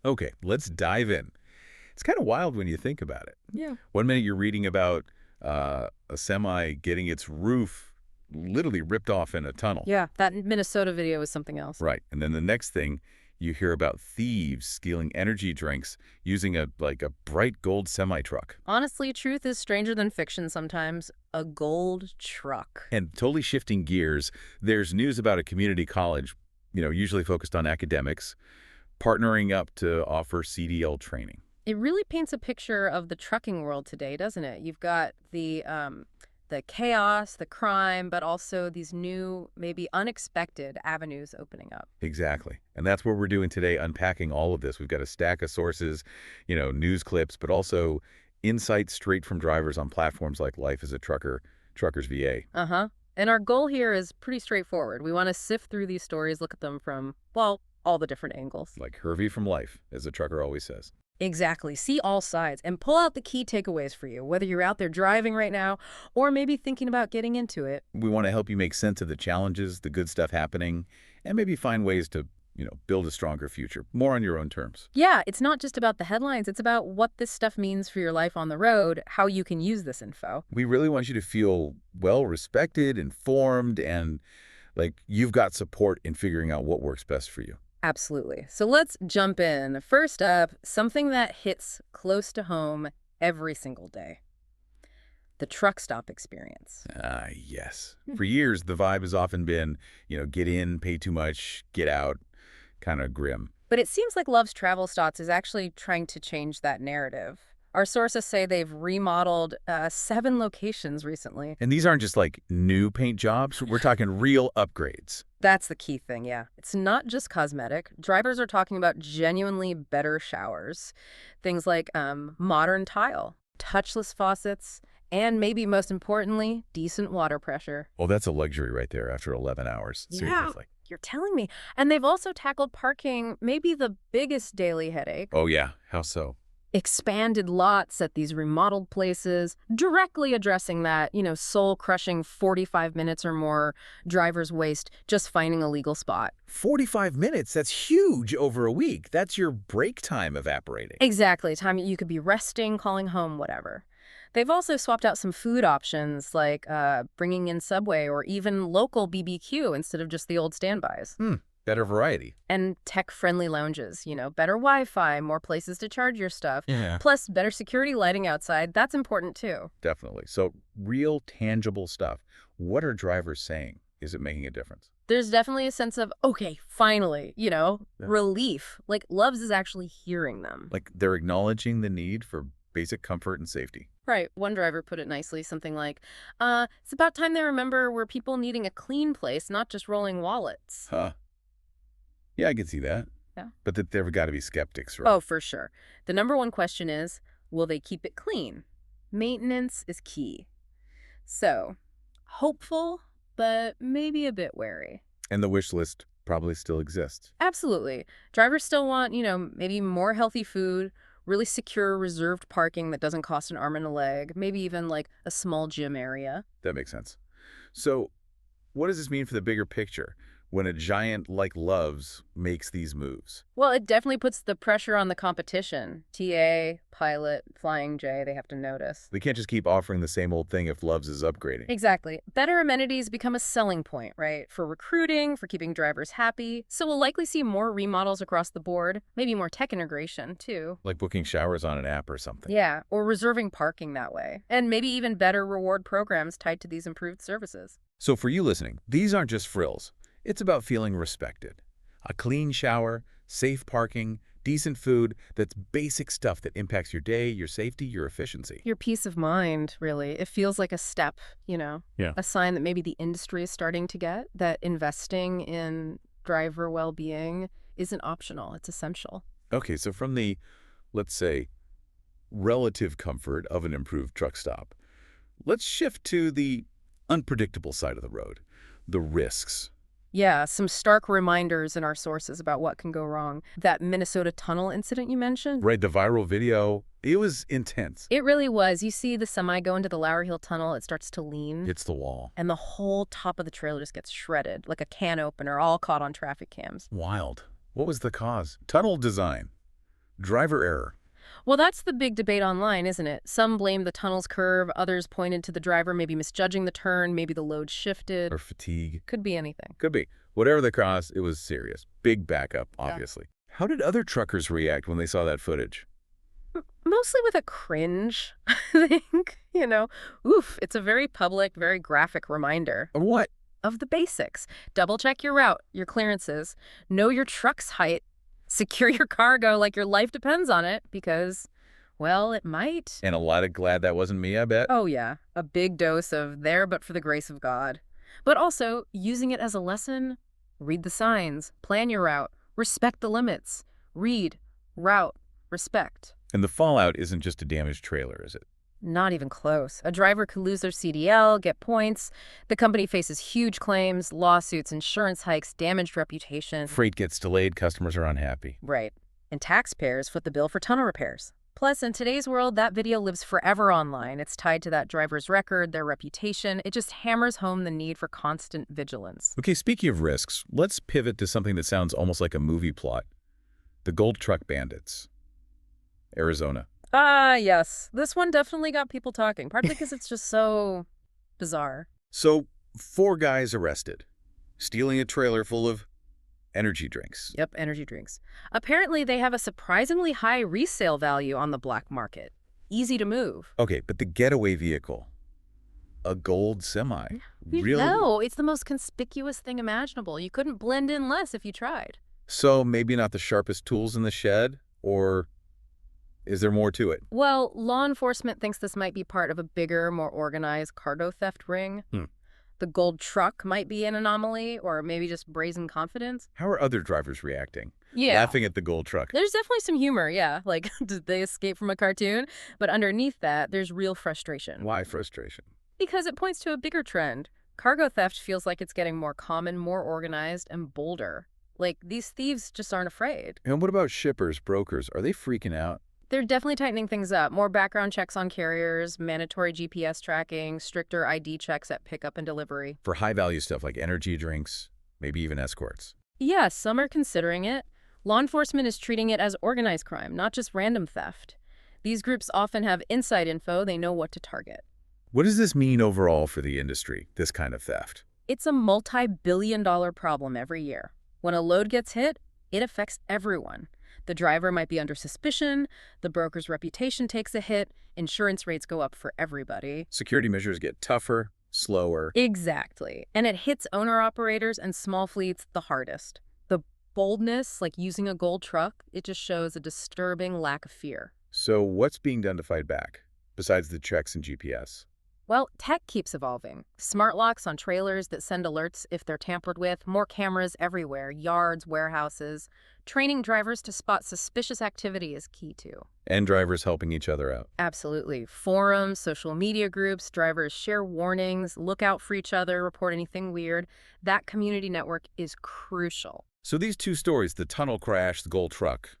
Okay, let's dive in. It's kind of wild when you think about it. Yeah. One minute you're reading about a semi getting its roof literally ripped off in a tunnel. Yeah, that Minnesota video is something else. Right. And then the next thing, you hear about thieves stealing energy drinks using a bright gold semi-truck. Honestly, truth is stranger than fiction sometimes. A gold truck. And totally shifting gears, there's news about a community college, usually focused on academics, partnering up to offer CDL training. It really paints a picture of the trucking world today, doesn't it? You've got the chaos, the crime, but also these new, maybe unexpected avenues opening up. Exactly. And that's what we're doing today, unpacking all of this. We've got a stack of sources, news clips, but also insights straight from drivers on platforms like Life as a Trucker, Truckers VA. Uh-huh. And our goal here is pretty straightforward. We want to sift through these stories, look at them from, well, all the different angles. Like Hervey from Life, as a trucker always says. Exactly. See all sides and pull out the key takeaways for you, whether you're out there driving right now or maybe thinking about getting into it. We want to help you make sense of the challenges, the good stuff happening, and maybe find ways to, build a stronger future, more on your own terms. Yeah, it's not just about the headlines. It's about what this stuff means for your life on the road, how you can use this info. We really want you to feel well respected, informed, and like you've got support in figuring out what works best for you. Absolutely. So let's jump in. First up, something that hits close to home every single day. The truck stop experience. Ah, yes. For years, the vibe has often been, get in, pay too much, get out, kind of grim. But it seems like Love's Travel Stops is actually trying to change that narrative. Our sources say they've remodeled 7 locations recently. And these aren't just like new paint jobs. We're talking real upgrades. That's the key thing, yeah. It's not just cosmetic. Drivers are talking about genuinely better showers. Things like modern tile, touchless faucets, and maybe most importantly, decent water pressure. Well, that's a luxury right there after 11 hours. Yeah. Seriously. You're telling me. And they've also tackled parking, maybe the biggest daily headache. Oh, yeah. How so? Expanded lots at these remodeled places, directly addressing that, soul-crushing 45 minutes or more driver's waste just finding a legal spot. 45 minutes? That's huge over a week. That's your break time evaporating. Exactly. Time you could be resting, calling home, whatever. They've also swapped out some food options like bringing in Subway or even local BBQ instead of just the old standbys. Better variety. And tech-friendly lounges, better Wi-Fi, more places to charge your stuff. Yeah. Plus, better security lighting outside. That's important, too. Definitely. So real tangible stuff. What are drivers saying? Is it making a difference? There's definitely a sense of, okay, finally, relief. Like, Love's is actually hearing them. Like they're acknowledging the need for basic comfort and safety. Right. One driver put it nicely, something like, it's about time they remember we're people needing a clean place, not just rolling wallets. Huh. Yeah, I can see that. Yeah. But that there have got to be skeptics, right? Oh, for sure. The number one question is, will they keep it clean? Maintenance is key. So, hopeful, but maybe a bit wary. And the wish list probably still exists. Absolutely. Drivers still want, maybe more healthy food, really secure reserved parking that doesn't cost an arm and a leg, maybe even like a small gym area. That makes sense. So what does this mean for the bigger picture when a giant like Love's makes these moves? Well, it definitely puts the pressure on the competition. TA, Pilot, Flying J, they have to notice. They can't just keep offering the same old thing if Love's is upgrading. Exactly. Better amenities become a selling point, right? For recruiting, for keeping drivers happy. So we'll likely see more remodels across the board, maybe more tech integration, too. Like booking showers on an app or something. Yeah, or reserving parking that way. And maybe even better reward programs tied to these improved services. So for you listening, these aren't just frills. It's about feeling respected. A clean shower, safe parking, decent food, that's basic stuff that impacts your day, your safety, your efficiency. Your peace of mind, really. It feels like a step, Yeah. a sign that maybe the industry is starting to get, that investing in driver well-being isn't optional, it's essential. Okay, so from the, let's say, relative comfort of an improved truck stop, let's shift to the unpredictable side of the road, the risks. Yeah, some stark reminders in our sources about what can go wrong. That Minnesota tunnel incident you mentioned? Right, the viral video, it was intense. It really was. You see the semi go into the Lowry Hill Tunnel, it starts to lean. Hits the wall. And the whole top of the trailer just gets shredded, like a can opener, all caught on traffic cams. Wild. What was the cause? Tunnel design. Driver error. Well, that's the big debate online, isn't it? Some blame the tunnel's curve, others pointed to the driver maybe misjudging the turn, maybe the load shifted. Or fatigue. Could be anything. Could be. Whatever the cause, it was serious. Big backup, obviously. How did other truckers react when they saw that footage? Mostly with a cringe, I think. Oof, it's a very public, very graphic reminder Of what? of the basics. Double check your route, your clearances, know your truck's height, secure your cargo like your life depends on it because, well, it might. And a lot of glad that wasn't me, I bet. Oh, yeah, a big dose of there but for the grace of God. But also, using it as a lesson, read the signs, plan your route, respect the limits, read, route, respect. And the fallout isn't just a damaged trailer, is it? Not even close. A driver could lose their CDL, get points. The company faces huge claims, lawsuits, insurance hikes, damaged reputation. Freight gets delayed, customers are unhappy. Right. And taxpayers foot the bill for tunnel repairs. Plus, in today's world, that video lives forever online. It's tied to that driver's record, their reputation. It just hammers home the need for constant vigilance. Okay, speaking of risks, let's pivot to something that sounds almost like a movie plot. The Gold Truck Bandits. Arizona. Ah, yes. This one definitely got people talking, partly because it's just so bizarre. So, 4 guys arrested, stealing a trailer full of energy drinks. Yep, energy drinks. Apparently, they have a surprisingly high resale value on the black market. Easy to move. Okay, but the getaway vehicle, a gold semi. Really? No, it's the most conspicuous thing imaginable. You couldn't blend in less if you tried. So maybe not the sharpest tools in the shed, or is there more to it? Well, law enforcement thinks this might be part of a bigger, more organized cargo theft ring. The gold truck might be an anomaly, or maybe just brazen confidence. How are other drivers reacting? Yeah. Laughing at the gold truck. There's definitely some humor, yeah. Like, did they escape from a cartoon? But underneath that, there's real frustration. Why frustration? Because it points to a bigger trend. Cargo theft feels like it's getting more common, more organized, and bolder. Like, these thieves just aren't afraid. And what about shippers, brokers? Are they freaking out? They're definitely tightening things up. More background checks on carriers, mandatory GPS tracking, stricter ID checks at pickup and delivery. For high-value stuff like energy drinks, maybe even escorts. Yeah, some are considering it. Law enforcement is treating it as organized crime, not just random theft. These groups often have inside info. They know what to target. What does this mean overall for the industry, this kind of theft? It's a multi-billion-dollar problem every year. When a load gets hit, it affects everyone. The driver might be under suspicion, the broker's reputation takes a hit, insurance rates go up for everybody. Security measures get tougher, slower. Exactly. And it hits owner-operators and small fleets the hardest. The boldness, like using a gold truck, it just shows a disturbing lack of fear. So what's being done to fight back, besides the checks and GPS? Well, tech keeps evolving. Smart locks on trailers that send alerts if they're tampered with, more cameras everywhere, yards, warehouses. Training drivers to spot suspicious activity is key too. And drivers helping each other out. Absolutely. Forums, social media groups, drivers share warnings, look out for each other, report anything weird. That community network is crucial. So these 2 stories, the tunnel crash, the gold truck,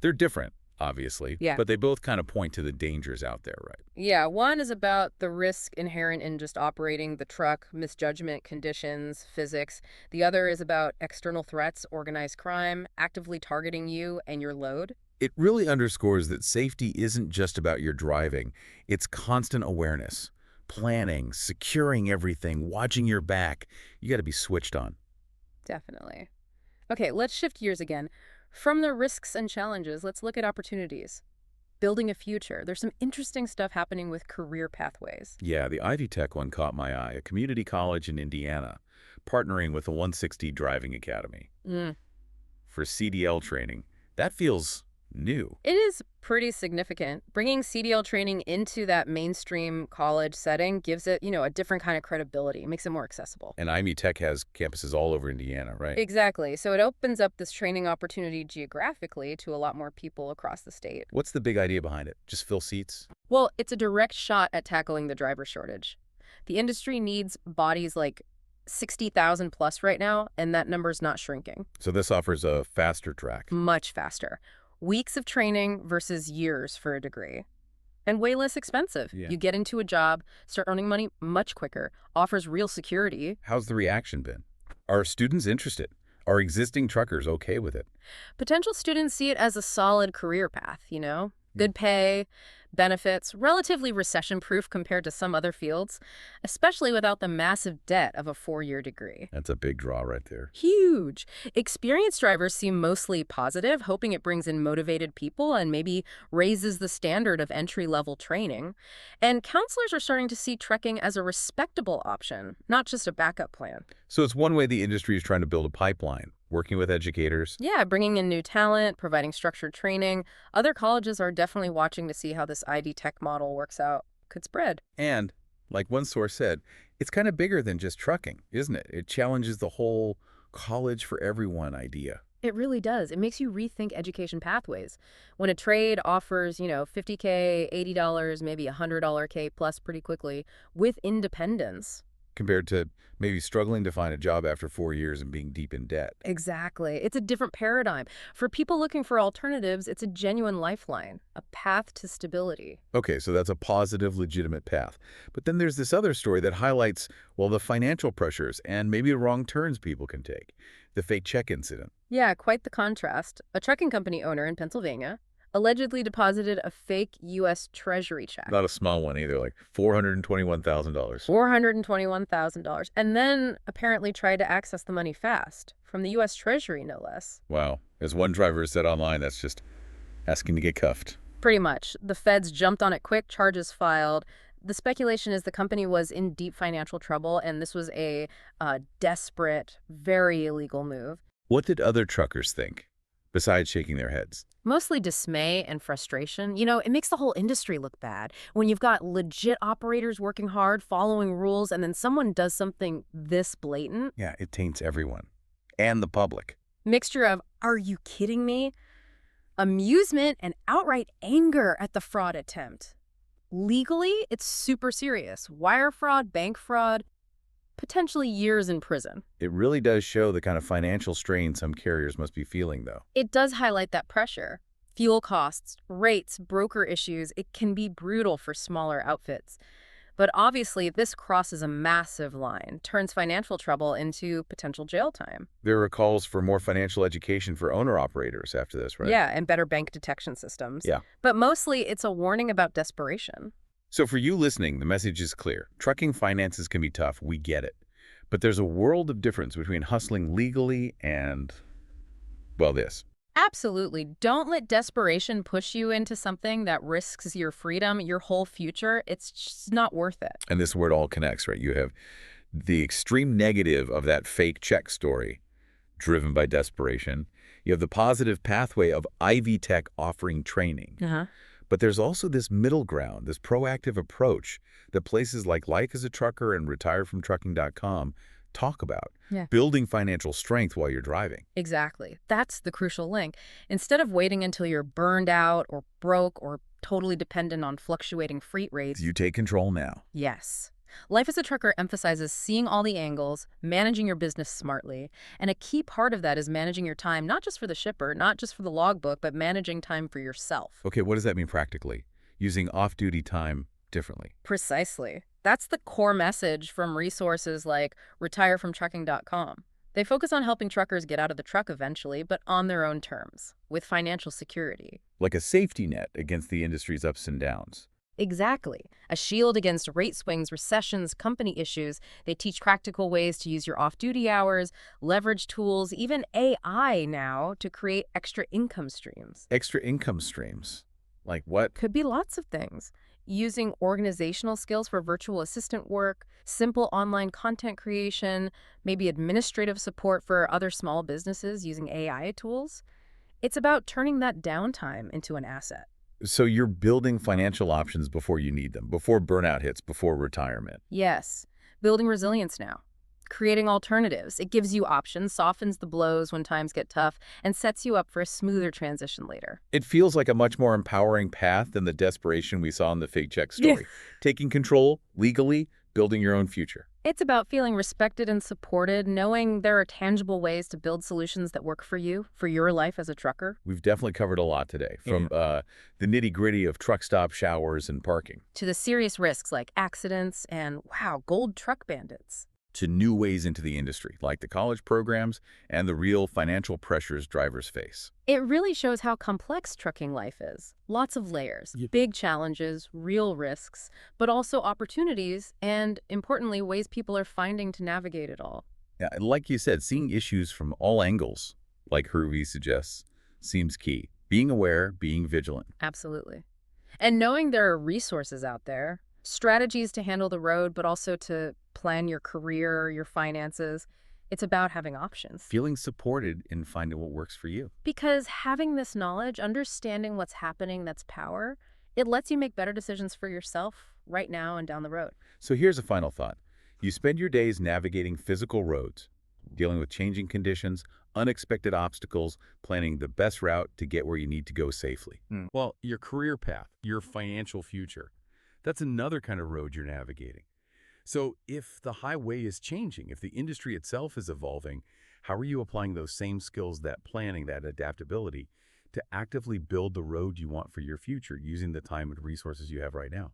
they're different, obviously. Yeah. But they both kind of point to the dangers out there, right? Yeah, one is about the risk inherent in just operating the truck, misjudgment, conditions, physics. The other is about external threats, organized crime, actively targeting you and your load. It really underscores that safety isn't just about your driving. It's constant awareness, planning, securing everything, watching your back. You got to be switched on. Definitely. Okay, let's shift gears again. From the risks and challenges, let's look at opportunities. Building a future. There's some interesting stuff happening with career pathways. Yeah, the IvyTech one caught my eye, a community college in Indiana, partnering with the 160 Driving Academy for CDL training. That feels new. It is pretty significant. Bringing CDL training into that mainstream college setting gives it, a different kind of credibility. It makes it more accessible. And IvyTech has campuses all over Indiana, right? Exactly. So it opens up this training opportunity geographically to a lot more people across the state. What's the big idea behind it? Just fill seats? Well, it's a direct shot at tackling the driver shortage. The industry needs bodies like 60,000 plus right now, and that number's not shrinking. So this offers a faster track. Much faster. Weeks of training versus years for a degree. And way less expensive. Yeah. You get into a job, start earning money much quicker, offers real security. How's the reaction been? Are students interested? Are existing truckers okay with it? Potential students see it as a solid career path, Yeah. good pay, benefits, relatively recession-proof compared to some other fields, especially without the massive debt of a four-year degree. That's a big draw right there. Huge. Experienced drivers seem mostly positive, hoping it brings in motivated people and maybe raises the standard of entry-level training. And counselors are starting to see trekking as a respectable option, not just a backup plan. So it's one way the industry is trying to build a pipeline, working with educators. Yeah, bringing in new talent, providing structured training. Other colleges are definitely watching to see how this IvyTech model works out. Could spread. And, like one source said, it's kind of bigger than just trucking, isn't it? It challenges the whole college for everyone idea. It really does. It makes you rethink education pathways. When a trade offers, $50K, $80, maybe $100 K plus pretty quickly with independence. Compared to maybe struggling to find a job after 4 years and being deep in debt. Exactly. It's a different paradigm. For people looking for alternatives, it's a genuine lifeline, a path to stability. Okay, so that's a positive, legitimate path. But then there's this other story that highlights, well, the financial pressures and maybe the wrong turns people can take. The fake check incident. Yeah, quite the contrast. A trucking company owner in Pennsylvania allegedly deposited a fake U.S. Treasury check. Not a small one either, like $421,000. $421,000, and then apparently tried to access the money fast, from the U.S. Treasury, no less. Wow. As one driver said online, that's just asking to get cuffed. Pretty much. The feds jumped on it quick, charges filed. The speculation is the company was in deep financial trouble, and this was a desperate, very illegal move. What did other truckers think, besides shaking their heads? Mostly dismay and frustration. It makes the whole industry look bad. When you've got legit operators working hard, following rules, and then someone does something this blatant. Yeah, it taints everyone. And the public. Mixture of, are you kidding me? Amusement and outright anger at the fraud attempt. Legally, it's super serious. Wire fraud, bank fraud, potentially years in prison. It really does show the kind of financial strain some carriers must be feeling, though. It does highlight that pressure. Fuel costs, rates, broker issues, it can be brutal for smaller outfits. But obviously, this crosses a massive line, turns financial trouble into potential jail time. There are calls for more financial education for owner-operators after this, right? Yeah, and better bank detection systems. Yeah. But mostly, it's a warning about desperation. So for you listening, the message is clear. Trucking finances can be tough. We get it. But there's a world of difference between hustling legally and, well, this. Absolutely. Don't let desperation push you into something that risks your freedom, your whole future. It's just not worth it. And this is where it all connects, right? You have the extreme negative of that fake check story driven by desperation. You have the positive pathway of IvyTech offering training. But there's also this middle ground, this proactive approach that places like as a Trucker and retiredfromtrucking.com talk about. Yeah. Building financial strength while you're driving. Exactly. That's the crucial link. Instead of waiting until you're burned out or broke or totally dependent on fluctuating freight rates. You take control now. Yes. Life as a trucker emphasizes seeing all the angles, managing your business smartly, and a key part of that is managing your time, not just for the shipper, not just for the logbook, but managing time for yourself. Okay, what does that mean practically? Using off-duty time differently. Precisely. That's the core message from resources like retiredfromtrucking.com. They focus on helping truckers get out of the truck eventually, but on their own terms, with financial security. Like a safety net against the industry's ups and downs. Exactly. A shield against rate swings, recessions, company issues. They teach practical ways to use your off-duty hours, leverage tools, even AI now to create extra income streams. Extra income streams? Like what? Could be lots of things. Using organizational skills for virtual assistant work, simple online content creation, maybe administrative support for other small businesses using AI tools. It's about turning that downtime into an asset. So you're building financial options before you need them, before burnout hits, before retirement. Yes, building resilience now. Creating alternatives. It gives you options, softens the blows when times get tough, and sets you up for a smoother transition later. It feels like a much more empowering path than the desperation we saw in the fake check story. Taking control, legally, building your own future. It's about feeling respected and supported, knowing there are tangible ways to build solutions that work for you, for your life as a trucker. We've definitely covered a lot today, from the nitty-gritty of truck stop showers and parking. To the serious risks like accidents and, wow, Gold Truck Bandits. to new ways into the industry, like the college programs and the real financial pressures drivers face. It really shows how complex trucking life is. Lots of layers, big challenges, real risks, but also opportunities and, importantly, ways people are finding to navigate it all. Yeah, and like you said, seeing issues from all angles, like Hervey suggests, seems key. Being aware, being vigilant. Absolutely. And knowing there are resources out there, strategies to handle the road, but also to plan your career, your finances, it's about having options. Feeling supported in finding what works for you. Because having this knowledge, understanding what's happening, that's power, it lets you make better decisions for yourself right now and down the road. So here's a final thought. You spend your days navigating physical roads, dealing with changing conditions, unexpected obstacles, planning the best route to get where you need to go safely. Well, your career path, your financial future, that's another kind of road you're navigating. So if the highway is changing, if the industry itself is evolving, how are you applying those same skills, that planning, that adaptability, to actively build the road you want for your future using the time and resources you have right now?